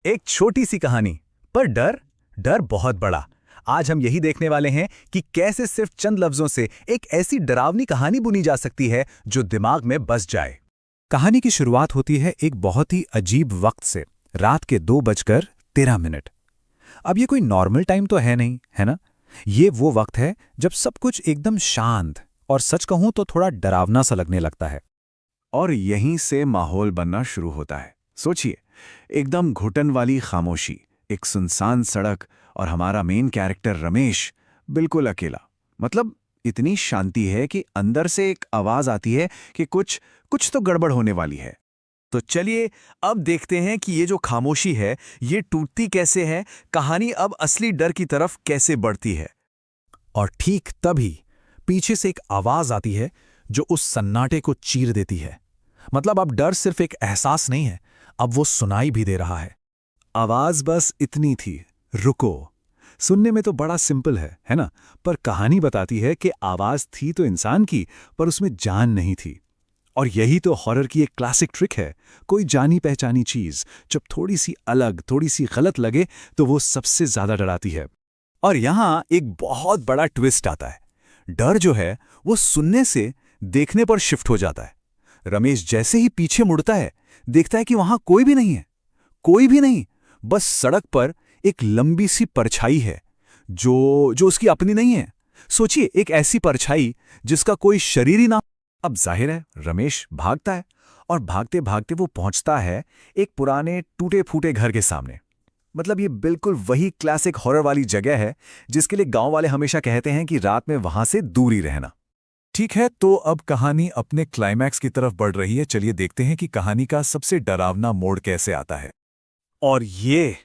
एक छोटी सी कहानी, पर डर डर बहुत बड़ा। आज हम यही देखने वाले हैं कि कैसे सिर्फ चंद लफ्जों से एक ऐसी डरावनी कहानी बुनी जा सकती है जो दिमाग में बस जाए। कहानी की शुरुआत होती है एक बहुत ही अजीब वक्त से, रात के 2:13। अब ये कोई नॉर्मल टाइम तो है नहीं, है ना? ये वो वक्त है जब सब कुछ एकदम शांत और सच कहूं तो थोड़ा डरावना सा लगने लगता है। और यहीं से माहौल बनना शुरू होता है। सोचिए, एकदम घुटन वाली खामोशी, एक सुनसान सड़क और हमारा मेन कैरेक्टर रमेश बिल्कुल अकेला। मतलब इतनी शांति है कि अंदर से एक आवाज आती है कि कुछ कुछ तो गड़बड़ होने वाली है। तो चलिए अब देखते हैं कि ये जो खामोशी है ये टूटती कैसे है, कहानी अब असली डर की तरफ कैसे बढ़ती है। और ठीक तभी पीछे से एक आवाज आती है जो उस सन्नाटे को चीर देती है। मतलब अब डर सिर्फ एक एहसास नहीं है, अब वो सुनाई भी दे रहा है। आवाज बस इतनी थी, रुको। सुनने में तो बड़ा सिंपल है ना? पर कहानी बताती है कि आवाज थी तो इंसान की, पर उसमें जान नहीं थी। और यही तो हॉरर की एक क्लासिक ट्रिक है। कोई जानी पहचानी चीज जब थोड़ी सी अलग, थोड़ी सी गलत लगे तो वो सबसे ज्यादा डराती है। और यहां एक बहुत बड़ा ट्विस्ट आता है। डर जो है वो सुनने से देखने पर शिफ्ट हो जाता है। रमेश जैसे ही पीछे मुड़ता है, देखता है कि वहां कोई भी नहीं है, कोई भी नहीं। बस सड़क पर एक लंबी सी परछाई है जो उसकी अपनी नहीं है। सोचिए, एक ऐसी परछाई जिसका कोई शरीर ही ना। अब जाहिर है रमेश भागता है और भागते भागते वो पहुंचता है एक पुराने टूटे फूटे घर के सामने। मतलब ये बिल्कुल वही क्लासिक हॉरर वाली जगह है जिसके लिए गांव वाले हमेशा कहते हैं कि रात में वहां से दूर ही रहना। ठीक है, तो अब कहानी अपने क्लाइमैक्स की तरफ बढ़ रही है। चलिए देखते हैं कि कहानी का सबसे डरावना मोड़ कैसे आता है। और ये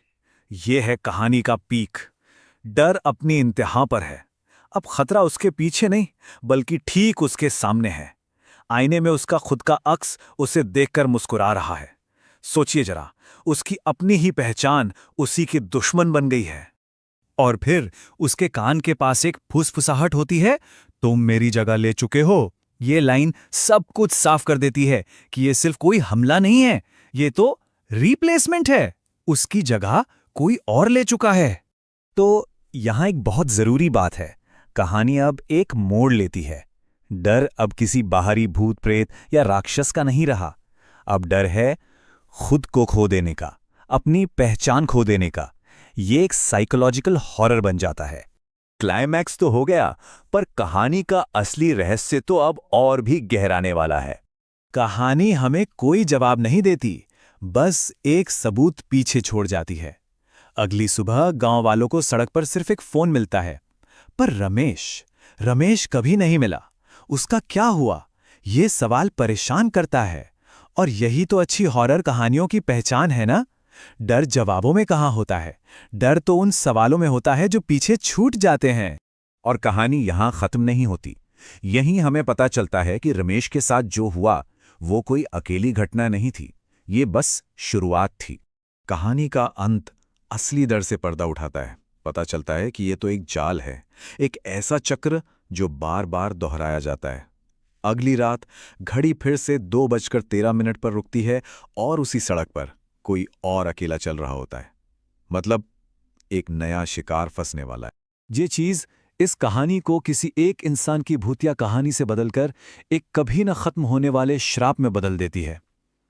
है कहानी का पीक। डर अपनी इंतहा पर है। अब खतरा उसके पीछे नहीं, बल्कि ठीक उसके सामने है। आईने में उसका खुद का अक्स उसे देखकर मुस्कुरा रहा है। सोचिए जरा, उसकी अपनी ही पहचान उसी की दुश्मन बन गई है। और फिर उसके कान के पास एक फुसफुसाहट होती है, तुम मेरी जगह ले चुके हो। ये लाइन सब कुछ साफ कर देती है कि ये सिर्फ कोई हमला नहीं है, ये तो रिप्लेसमेंट है। उसकी जगह कोई और ले चुका है। तो यहां एक बहुत जरूरी बात है, कहानी अब एक मोड़ लेती है। डर अब किसी बाहरी भूत प्रेत या राक्षस का नहीं रहा। अब डर है खुद को खो देने का, अपनी पहचान खो देने का। ये एक साइकोलॉजिकल हॉरर बन जाता है। क्लाइमैक्स तो हो गया, पर कहानी का असली रहस्य तो अब और भी गहराने वाला है। कहानी हमें कोई जवाब नहीं देती, बस एक सबूत पीछे छोड़ जाती है। अगली सुबह गांव वालों को सड़क पर सिर्फ एक फोन मिलता है, पर रमेश कभी नहीं मिला। उसका क्या हुआ, ये सवाल परेशान करता है। और यही तो अच्छी हॉरर कहानियों की पहचान है ना? डर जवाबों में कहाँ होता है, डर तो उन सवालों में होता है जो पीछे छूट जाते हैं। और कहानी यहां खत्म नहीं होती। यहीं हमें पता चलता है कि रमेश के साथ जो हुआ वो कोई अकेली घटना नहीं थी, ये बस शुरुआत थी। कहानी का अंत असली डर से पर्दा उठाता है। पता चलता है कि ये तो एक जाल है, एक ऐसा चक्र जो बार बार दोहराया जाता है। अगली रात घड़ी फिर से 2:13 पर रुकती है और उसी सड़क पर कोई और अकेला चल रहा होता है। मतलब एक नया शिकार फंसने वाला है। ये चीज इस कहानी को किसी एक इंसान की भूतिया कहानी से बदलकर एक कभी न खत्म होने वाले श्राप में बदल देती है।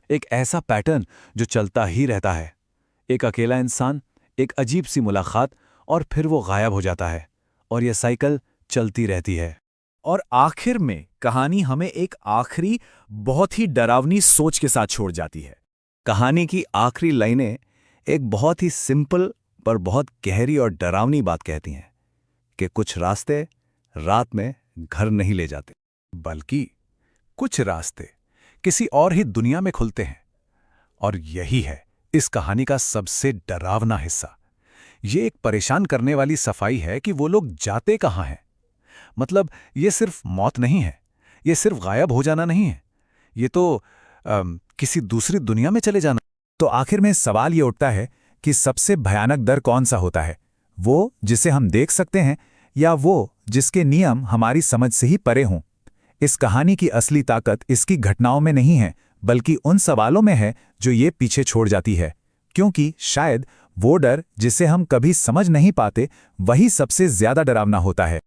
एक ऐसा पैटर्न जो चलता ही रहता है। एक अकेला इंसान, एक अजीब सी मुलाकात, और फिर वो गायब हो जाता है। और यह साइकिल चलती रहती है। और आखिर में कहानी हमें एक आखिरी बहुत ही डरावनी सोच के साथ छोड़ जाती है। कहानी की आखिरी लाइनें एक बहुत ही सिंपल पर बहुत गहरी और डरावनी बात कहती हैं कि कुछ रास्ते रात में घर नहीं ले जाते, बल्कि कुछ रास्ते किसी और ही दुनिया में खुलते हैं। और यही है इस कहानी का सबसे डरावना हिस्सा। ये एक परेशान करने वाली सफाई है कि वो लोग जाते कहाँ हैं। मतलब ये सिर्फ मौत नहीं है, ये सिर्फ गायब हो जाना नहीं है, ये तो किसी दूसरी दुनिया में चले जाना। तो आखिर में सवाल ये उठता है कि सबसे भयानक डर कौन सा होता है? वो जिसे हम देख सकते हैं या वो जिसके नियम हमारी समझ से ही परे हों? इस कहानी की असली ताकत इसकी घटनाओं में नहीं है, बल्कि उन सवालों में है जो ये पीछे छोड़ जाती है। क्योंकि शायद वो डर जिसे हम कभी समझ नहीं पाते वही सबसे ज्यादा डरावना होता है।